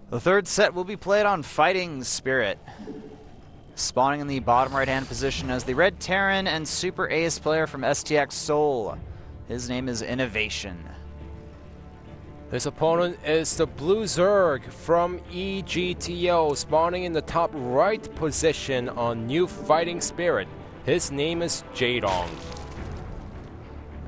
The third set will be played on Fighting Spirit. Spawning in the bottom right-hand position as the Red Terran and Super Ace player from STX Seoul. His name is Innovation. His opponent is the Blue Zerg from EGTO, spawning in the top right position on New Fighting Spirit. His name is Jadong.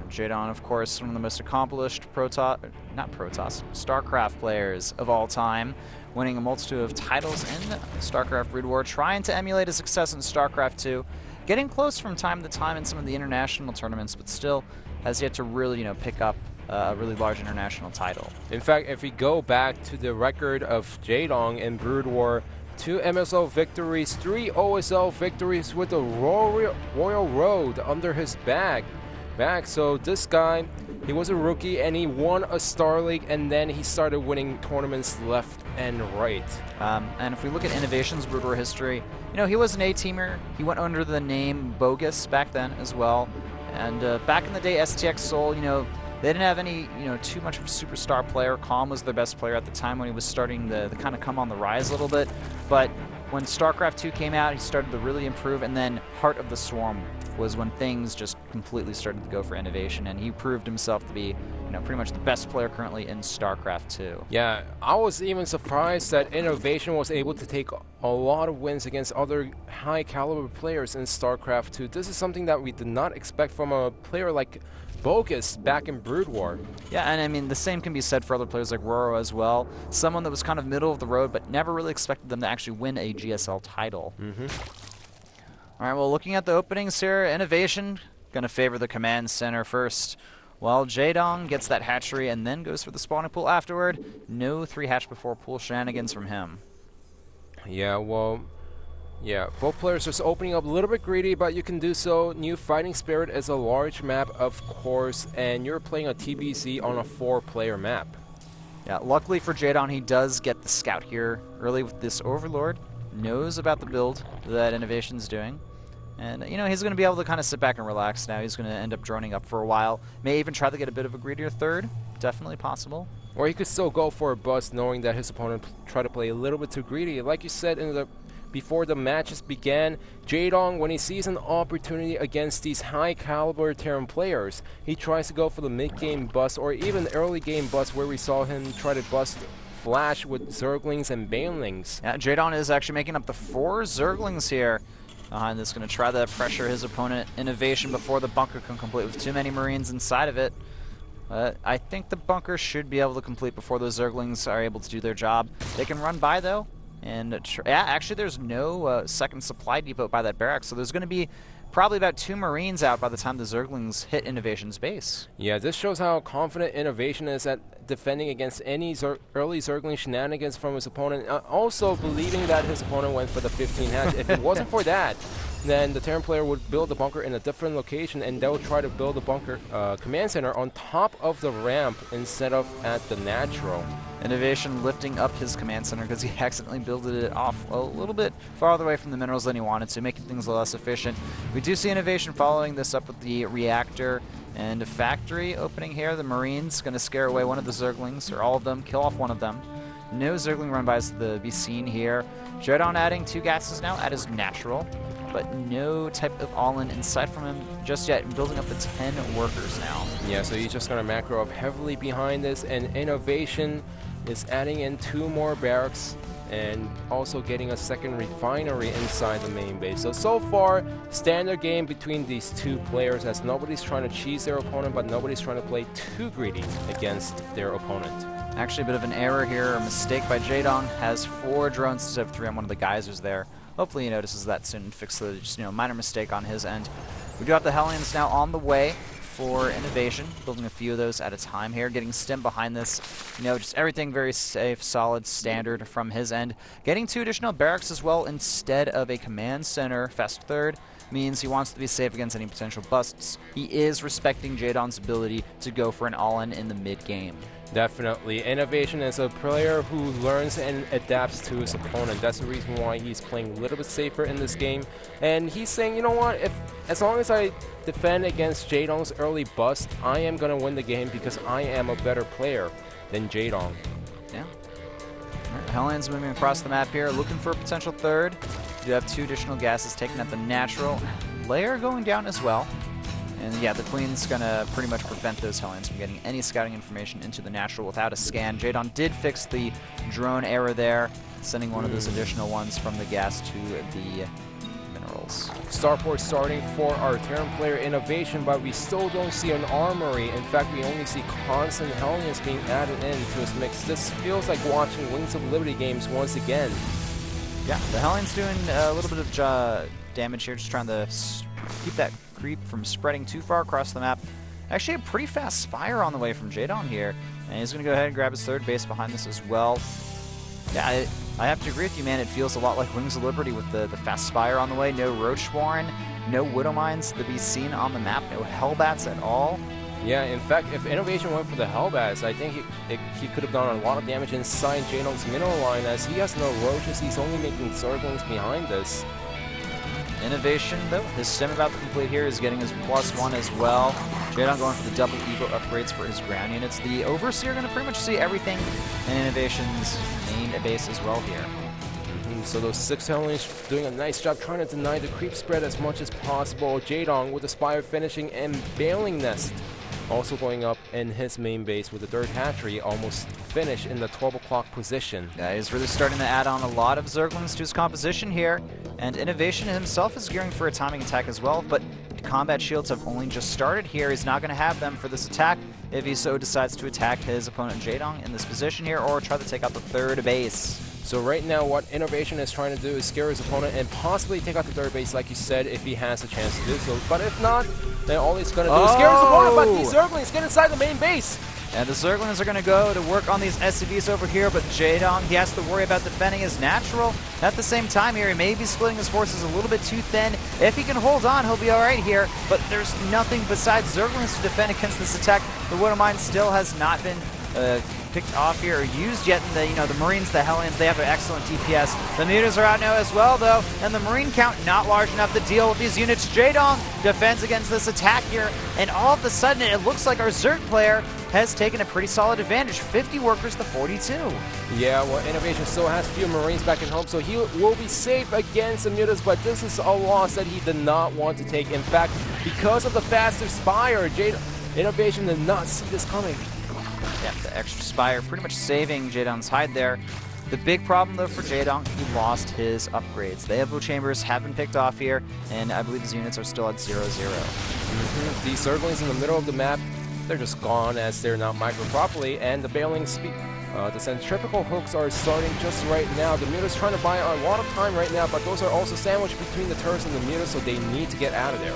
Jadong, of course, one of the most accomplished Starcraft players of all time, winning a multitude of titles in Starcraft Brood War, trying to emulate his success in Starcraft2, getting close from time to time in some of the international tournaments, but still has yet to really, pick up a really large international title. In fact, if we go back to the record of Jadong in Brood War, 2 MSL victories, 3 OSL victories with the Royal Road under his bag. So this guy, he was a rookie and he won a Star League, and then he started winning tournaments left and right. And if we look at Innovation's Brood War history, he was an A-teamer. He went under the name Bogus back then as well. And back in the day, STX Seoul, they didn't have any, too much of a superstar player. Calm was their best player at the time when he was starting to kind of come on the rise a little bit. But when StarCraft2 came out, he started to really improve, and then Heart of the Swarm was when things just completely started to go for Innovation, and he proved himself to be, pretty much the best player currently in StarCraft2. Yeah, I was even surprised that Innovation was able to take a lot of wins against other high-caliber players in StarCraft2. This is something that we did not expect from a player like Bogus back in Brood War. Yeah, and I mean, the same can be said for other players like Roro as well. Someone that was kind of middle of the road, but never really expected them to actually win a GSL title. All right, well, looking at the openings here, Innovation going to favor the command center first, while Jadong gets that hatchery and then goes for the spawning pool afterward. No 3 hatch before pool shenanigans from him. Yeah, well, both players just opening up a little bit greedy, but you can do so. New Fighting Spirit is a large map, of course, and you're playing a TvZ on a 4-player map. Yeah, luckily for Jadong, he does get the scout here early with this Overlord. Knows about the build that Innovation's doing. And, he's going to be able to kind of sit back and relax now. He's going to end up droning up for a while. May even try to get a bit of a greedier third. Definitely possible. Or he could still go for a bust, knowing that his opponent tried to play a little bit too greedy. Like you said before the matches began, Jadong, when he sees an opportunity against these high-caliber Terran players, he tries to go for the mid-game bust or even early-game bust, where we saw him try to bust Flash with Zerglings and Banelings. Yeah, Jadong is actually making up the 4 Zerglings here. Behind this, going to try to pressure his opponent, Innovation, before the bunker can complete with too many Marines inside of it. I think the bunker should be able to complete before those Zerglings are able to do their job. They can run by, though. And actually, there's no second supply depot by that barracks, so there's going to be probably about 2 Marines out by the time the Zerglings hit Innovation's base. Yeah, this shows how confident Innovation is at defending against any early Zergling shenanigans from his opponent. Also believing that his opponent went for the 15 hatch. If it wasn't for that, then the Terran player would build the bunker in a different location, and they would try to build the bunker command center on top of the ramp instead of at the natural. Innovation lifting up his command center because he accidentally builded it off a little bit farther away from the minerals than he wanted to, making things less efficient. We do see Innovation following this up with the reactor and a factory opening here. The Marines going to scare away one of the Zerglings, or all of them, kill off one of them. No Zergling run-bys to be seen here. Jadong adding 2 gases now at his natural, but no type of all-in in sight from him just yet, building up the 10 workers now. Yeah, so he's just going to macro up heavily behind this, and Innovation is adding in 2 more barracks and also getting a second refinery inside the main base. So far, standard game between these 2 players, as nobody's trying to cheese their opponent, but nobody's trying to play too greedy against their opponent. Actually, a bit of an error here, a mistake by Jadong. Has 4 drones instead of 3 on one of the geysers there. Hopefully he notices that soon and fixes the just, minor mistake on his end. We do have the Hellions now on the way for Innovation, building a few of those at a time here, getting Stim behind this. Just everything very safe, solid, standard from his end. Getting 2 additional barracks as well instead of a command center. Fast third means he wants to be safe against any potential busts. He is respecting Jadong's ability to go for an all-in in the mid-game. Definitely. Innovation is a player who learns and adapts to his opponent. That's the reason why he's playing a little bit safer in this game. And he's saying, you know what, as long as I defend against Jadong's early bust, I am going to win the game because I am a better player than Jadong. Yeah. Hellions moving across the map here, looking for a potential third. We do have 2 additional gases taken at the natural. Layer going down as well. And yeah, the Queen's going to pretty much prevent those Hellions from getting any scouting information into the natural without a scan. Jadon did fix the drone error there, sending one of those additional ones from the gas to the minerals. Starport starting for our Terran player Innovation, but we still don't see an armory. In fact, we only see constant Hellions being added into this mix. This feels like watching Wings of Liberty games once again. Yeah, the Hellions doing a little bit of damage here, just trying to keep that creep from spreading too far across the map. Actually, a pretty fast Spire on the way from Jadon here, and he's going to go ahead and grab his third base behind this as well. Yeah, I have to agree with you, man. It feels a lot like Wings of Liberty with the fast Spire on the way. No Roach Warren, no Widow Mines to be seen on the map, no Hellbats at all. Yeah, in fact, if Innovation went for the Hellbats, I think he could have done a lot of damage inside Jadon's mineral line, as he has no Roaches. He's only making Zerglings behind this. Innovation, though, his stem about to complete here is getting his +1 as well. Jadon going for the double Evo upgrades for his ground units. The Overseer going to pretty much see everything in Innovation's main base as well here. So those 6 Hellions doing a nice job trying to deny the creep spread as much as possible. Jadon with the Spire finishing and Bailing Nest also going up in his main base with the 3rd hatchery almost finished in the 12 o'clock position. Yeah, he's really starting to add on a lot of Zerglings to his composition here, and Innovation himself is gearing for a timing attack as well, but combat shields have only just started here. He's not going to have them for this attack if he so decides to attack his opponent Jadong in this position here or try to take out the 3rd base. So right now what Innovation is trying to do is scare his opponent and possibly take out the 3rd base, like you said, if he has a chance to do so. But if not, then all he's going to do is scare his opponent, but these Zerglings get inside the main base. And the Zerglings are going to go to work on these SCVs over here, but Jadong, he has to worry about defending his natural. At the same time here, he may be splitting his forces a little bit too thin. If he can hold on, he'll be alright here, but there's nothing besides Zerglings to defend against this attack. The Widow Mine still has not been picked off here or used yet, and the Marines, the Hellions, they have an excellent DPS. The Mutas are out now as well, though, and the Marine count not large enough to deal with these units. Jadong defends against this attack here, and all of a sudden it looks like our Zerg player has taken a pretty solid advantage. 50 workers to 42. Yeah, well, Innovation still has few Marines back at home, so he will be safe against the Mutas, but this is a loss that he did not want to take. In fact, because of the faster Spire, Innovation did not see this coming. Yeah, the extra Spire pretty much saving Jadong's hide there. The big problem, though, for Jadong, he lost his upgrades. The Evo Chambers have been picked off here, and I believe his units are still at 0-0. These Zerglings in the middle of the map, they're just gone as they're not micro properly, and the Bailing the centrifugal hooks are starting just right now. The Mutas trying to buy a lot of time right now, but those are also sandwiched between the turrets and the Mutas, so they need to get out of there.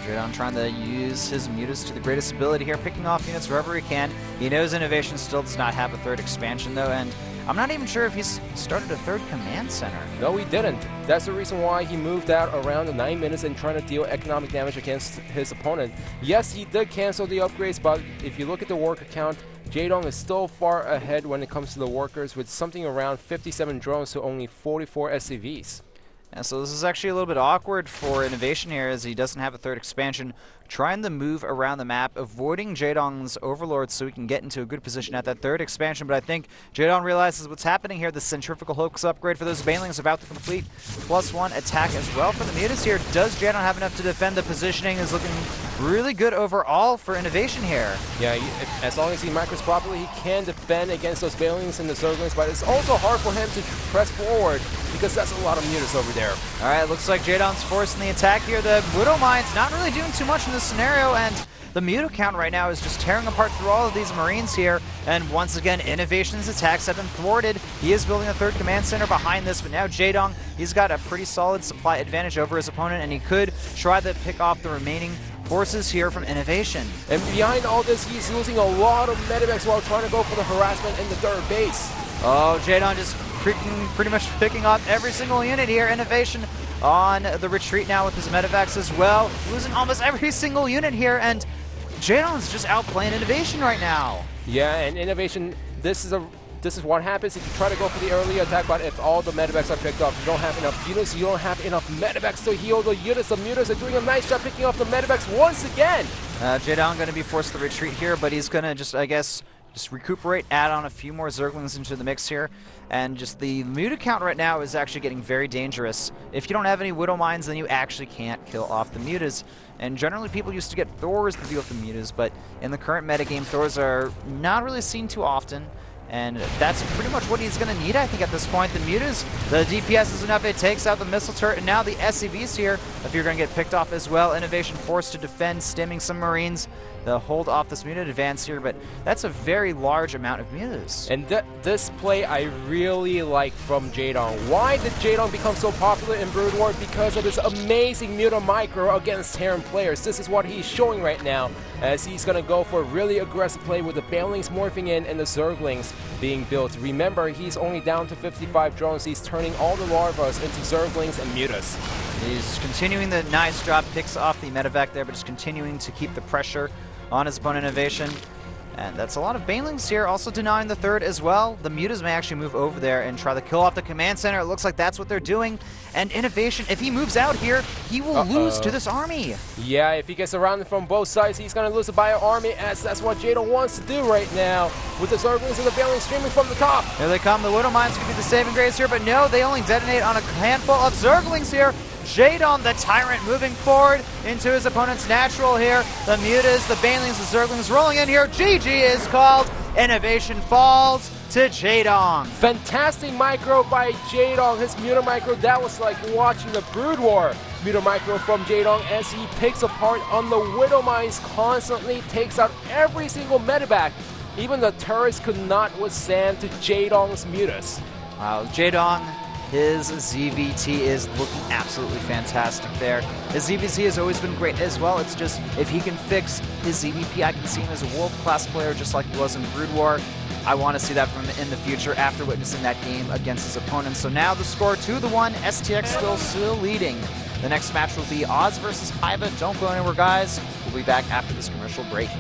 Jadon trying to use his Mutas to the greatest ability here, picking off units wherever he can. He knows Innovation still does not have a 3rd expansion, though, and I'm not even sure if he's started a 3rd command center. No, he didn't. That's the reason why he moved out around the 9 minutes and trying to deal economic damage against his opponent. Yes, he did cancel the upgrades, but if you look at the worker count, Jadong is still far ahead when it comes to the workers, with something around 57 drones to only 44 SCVs. And so this is actually a little bit awkward for Innovation here, as he doesn't have a 3rd expansion, trying to move around the map, avoiding Jadong's Overlords so he can get into a good position at that 3rd expansion. But I think Jadong realizes what's happening here. The Centrifugal Hooks upgrade for those Banelings about to complete. +1 attack as well for the Mutas here. Does Jadong have enough to defend? The positioning is looking really good overall for Innovation here. Yeah, as long as he micros properly, he can defend against those Banelings and the Zerglings, but it's also hard for him to press forward because that's a lot of Mutas over there. All right, looks like Jadon's forcing the attack here. The Widow Mine's not really doing too much in this scenario, and the Muta count right now is just tearing apart through all of these Marines here. And once again, Innovation's attacks have been thwarted. He is building a 3rd command center behind this, but now Jadong, he's got a pretty solid supply advantage over his opponent, and he could try to pick off the remaining forces here from Innovation. And behind all this, he's losing a lot of medivacs while trying to go for the harassment in the 3rd base. Oh, Jadong just pretty much picking off every single unit here. Innovation on the retreat now with his medevacs as well, losing almost every single unit here, and Jadon's just outplaying Innovation right now. Yeah, and Innovation, this is what happens if you try to go for the early attack, but if all the medevacs are picked off, you don't have enough units, you don't have enough medevacs to heal the units. The Mutas are doing a nice job picking off the medevacs once again. Jadong going to be forced to retreat here, but he's going to just, I guess, just recuperate, add on a few more Zerglings into the mix here. And just the Muta count right now is actually getting very dangerous. If you don't have any Widow Mines, then you actually can't kill off the Mutas. And generally people used to get Thors to deal with the Mutas, but in the current metagame, Thors are not really seen too often. And that's pretty much what he's going to need, I think, at this point. The Mutas, the DPS is enough. It takes out the missile turret, and now the SCVs here, if you're going to get picked off as well. Innovation forced to defend, stimming some Marines. They'll hold off this Muta advance here, but that's a very large amount of Mutas. And this play I really like from Jaedong. Why did Jaedong become so popular in Brood War? Because of his amazing Muta micro against Terran players. This is what he's showing right now, as he's going to go for a really aggressive play with the Banelings morphing in and the Zerglings being built. Remember, he's only down to 55 drones. He's turning all the larvas into Zerglings and Mutas. He's continuing the nice drop, picks off the medevac there, but just continuing to keep the pressure on his opponent. Innovation. And that's a lot of Banelings here, also denying the third as well. The Mutas may actually move over there and try to kill off the command center. It looks like that's what they're doing. And Innovation, if he moves out here, he will lose to this army. Yeah, if he gets surrounded from both sides, he's going to lose a bio army, as that's what Jaedong wants to do right now, with the Zerglings and the Banelings streaming from the top. Here they come. The Widow Mines could be the saving grace here, but no, they only detonate on a handful of Zerglings here. Jaedong, the Tyrant, moving forward into his opponent's natural here. The Mutas, the Banelings, the Zerglings rolling in here. GG is called. Innovation falls to Jaedong. Fantastic micro by Jaedong. His Muta micro, that was like watching the Brood War. Muta micro from Jaedong as he picks apart on the Widow Mines constantly, takes out every single medevac. Even the turrets could not withstand to Jaedong's Mutas. Wow, Jaedong, his ZVT is looking absolutely fantastic there. His ZVT has always been great as well. It's just, if he can fix his ZVP, I can see him as a world-class player just like he was in Brood War. I want to see that from him in the future after witnessing that game against his opponents. So now the score 2-1, STX still leading. The next match will be Oz versus Hiva. Don't go anywhere, guys. We'll be back after this commercial break.